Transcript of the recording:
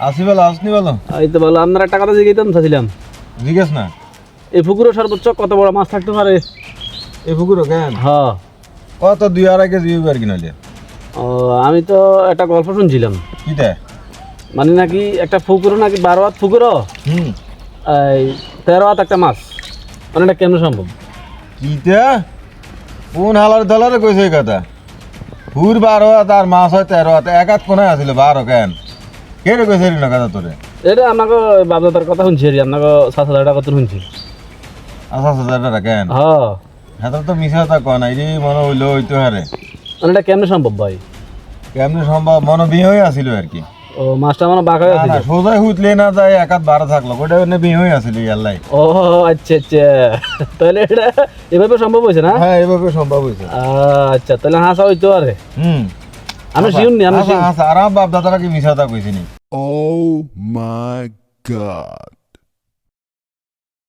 আসি ভালো আসনি ভালো এই তো ভালো। আপনার একটা কথা জিজ্ঞাসা চাচ্ছিলাম, জিজ্ঞেস না এই পুকুরে সর্বোচ্চ কত বড় মাছ থাকতে পারে? এই পুকুরও কেন হ্যাঁ। কত 2-2.5 কেজি আর কিনালে ও, আমি তো একটা গল্প শুনছিলাম, কিটা মানে নাকি একটা পুকুরও নাকি 12 হাত পুকুরও হুম এই 13 হাত একটা মাছ, মানে এটা কেমন সম্ভব? কিটা কোন হালার দলারে কইছে এই কথা ফুর 12 হাত আর মাছ হয় 13 হাত এক হাত কোনায় আছিল 12 কেন কে রে কইছে না কথা তোরে এটা আপনাকে বাপদাদার কথা শুনছি আর আপনাকে 7,000 টাকা কথা শুনছি। আচ্ছা আচ্ছা দাদা কেন হ্যাঁ, হ্যাঁ তো মিশা তা কয় নাই রে মনে হইলো হইতো হারে মানে এটা কেমন সম্ভব ভাই? কেমনে সম্ভব মনে বিয়ে হয়ে আছিল আর কি ও, মাছটা মানে বাঁকা হয়ে আছে। সোজাই হুতলে না যায় এক হাত 12 থাকলো ওটা এনে বিয়ে হয়ে আছিল ইয়াল্লাই ও আচ্ছা আচ্ছা, তাহলে এটা এভাবে সম্ভব হয়েছে না? হ্যাঁ এইভাবে সম্ভব হয়েছে আচ্ছা, তাহলে হাসা হইতো আরে হুম আমি শিউন নি, আমি আচ্ছা আচ্ছা আর আমার বাপ দাদারা কি মিশা তা কইছিনি Oh my God.